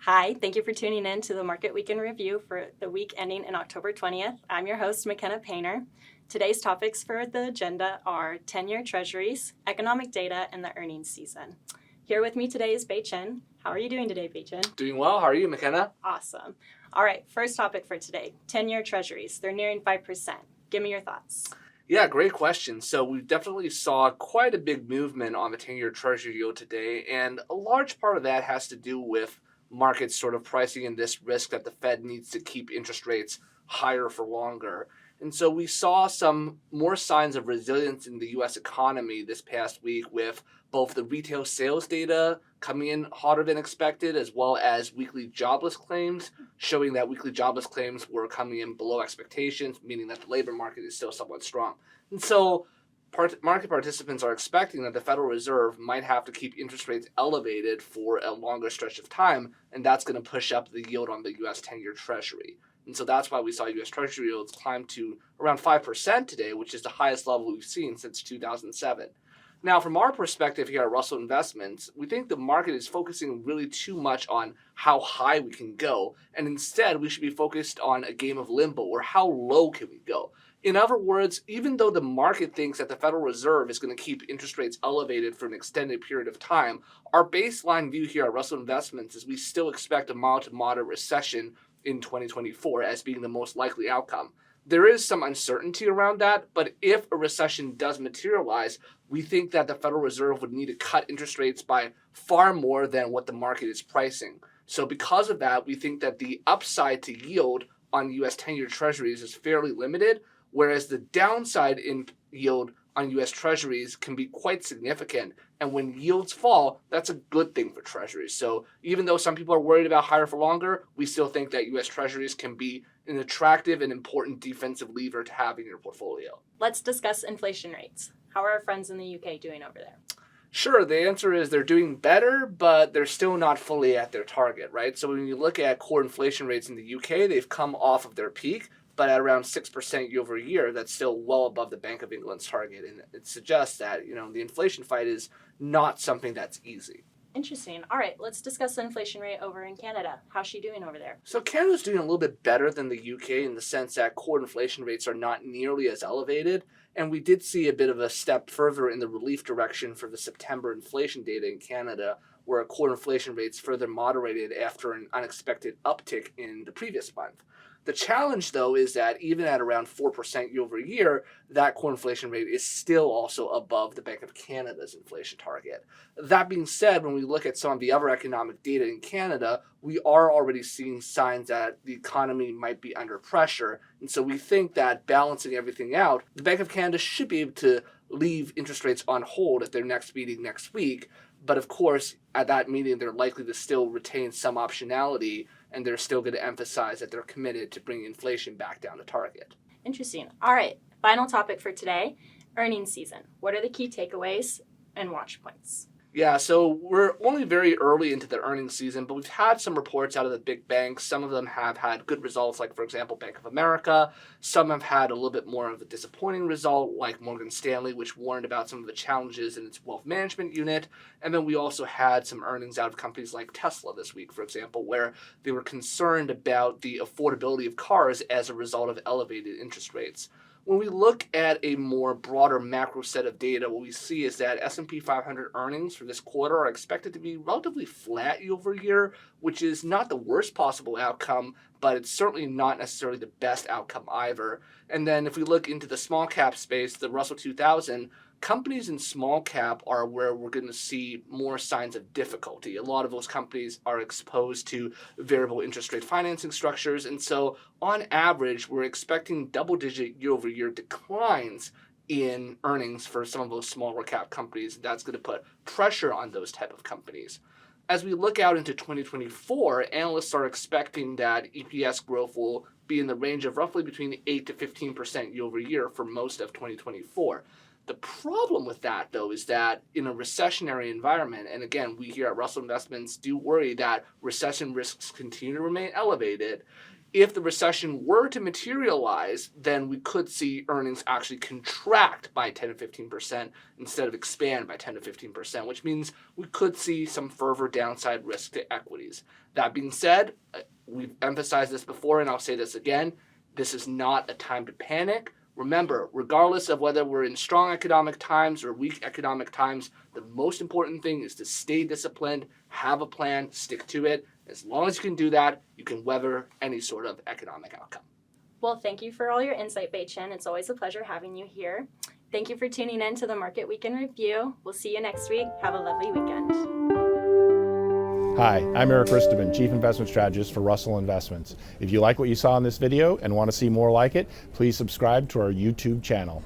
Hi, thank you for tuning in to the Market Week in Review for the week ending in October 20th. I'm your host, McKenna Painter. Today's topics for the agenda are 10-year treasuries, economic data, and the earnings season. Here with me today is Bei Chen. How are you doing today, Bei Chen? Doing well. How are you, McKenna? Awesome. All right, first topic for today, 10-year treasuries. They're nearing 5%. Give me your thoughts. Yeah, great question. So we definitely saw quite a big movement on the 10-year Treasury yield today, and a large part of that has to do with markets sort of pricing in this risk that the Fed needs to keep interest rates higher for longer. And so we saw some more signs of resilience in the U.S. economy this past week with both the retail sales data coming in hotter than expected, as well as weekly jobless claims, showing that weekly jobless claims were coming in below expectations, meaning that the labor market is still somewhat strong. And so market participants are expecting that the Federal Reserve might have to keep interest rates elevated for a longer stretch of time, and that's going to push up the yield on the U.S. 10-year Treasury. And so that's why we saw U.S. Treasury yields climb to around 5% today, which is the highest level we've seen since 2007. Now, from our perspective here at Russell Investments, we think the market is focusing really too much on how high we can go, and instead we should be focused on a game of limbo, or how low can we go. In other words, even though the market thinks that the Federal Reserve is going to keep interest rates elevated for an extended period of time, our baseline view here at Russell Investments is we still expect a mild to moderate recession in 2024 as being the most likely outcome. There is some uncertainty around that, but if a recession does materialize, we think that the Federal Reserve would need to cut interest rates by far more than what the market is pricing. So because of that, we think that the upside to yield on U.S. 10-year treasuries is fairly limited, whereas the downside in yield on U.S. treasuries can be quite significant. And when yields fall, that's a good thing for treasuries. So even though some people are worried about higher for longer, we still think that U.S. treasuries can be an attractive and important defensive lever to have in your portfolio. Let's discuss inflation rates. How are our friends in the UK doing over there? Sure, the answer is they're doing better, but they're still not fully at their target, right? So when you look at core inflation rates in the UK, they've come off of their peak, but at around 6% year over year, that's still well above the Bank of England's target. And it suggests that, the inflation fight is not something that's easy. Interesting. All right, let's discuss the inflation rate over in Canada. How's she doing over there? So Canada's doing a little bit better than the UK in the sense that core inflation rates are not nearly as elevated. And we did see a bit of a step further in the relief direction for the September inflation data in Canada, where core inflation rates further moderated after an unexpected uptick in the previous month. The challenge, though, is that even at around 4% year over year, that core inflation rate is still also above the Bank of Canada's inflation target. That being said, when we look at some of the other economic data in Canada, we are already seeing signs that the economy might be under pressure. And so we think that balancing everything out, the Bank of Canada should be able to leave interest rates on hold at their next meeting next week. But of course, at that meeting, they're likely to still retain some optionality, and they're still going to emphasize that they're committed to bringing inflation back down to target. Interesting. All right, final topic for today, earnings season. What are the key takeaways and watch points? Yeah, so we're only very early into the earnings season, but we've had some reports out of the big banks. Some of them have had good results, like, for example, Bank of America. Some have had a little bit more of a disappointing result, like Morgan Stanley, which warned about some of the challenges in its wealth management unit. And then we also had some earnings out of companies like Tesla this week, for example, where they were concerned about the affordability of cars as a result of elevated interest rates. When we look at a more broader macro set of data, what we see is that S&P 500 earnings for this quarter are expected to be relatively flat year over year, which is not the worst possible outcome, but it's certainly not necessarily the best outcome either. And then if we look into the small cap space, the Russell 2000, companies in small cap are where we're going to see more signs of difficulty. A lot of those companies are exposed to variable interest rate financing structures. And so on average, we're expecting double-digit year-over-year declines in earnings for some of those smaller cap companies. That's going to put pressure on those type of companies. As we look out into 2024, analysts are expecting that EPS growth will be in the range of roughly between 8 to 15% year over year for most of 2024. The problem with that, though, is that in a recessionary environment, and again, we here at Russell Investments do worry that recession risks continue to remain elevated, If the recession were to materialize, then we could see earnings actually contract by 10 to 15% instead of expand by 10 to 15%, which means we could see some further downside risk to equities. That being said, we've emphasized this before and I'll say this again, this is not a time to panic. Remember, regardless of whether we're in strong economic times or weak economic times, the most important thing is to stay disciplined, have a plan, stick to it. As long as you can do that, you can weather any sort of economic outcome. Well, thank you for all your insight, Bei-Chen. It's always a pleasure having you here. Thank you for tuning in to the Market Week in Review. We'll see you next week. Have a lovely weekend. Hi, I'm Eric Risteman, Chief Investment Strategist for Russell Investments. If you like what you saw in this video and want to see more like it, please subscribe to our YouTube channel.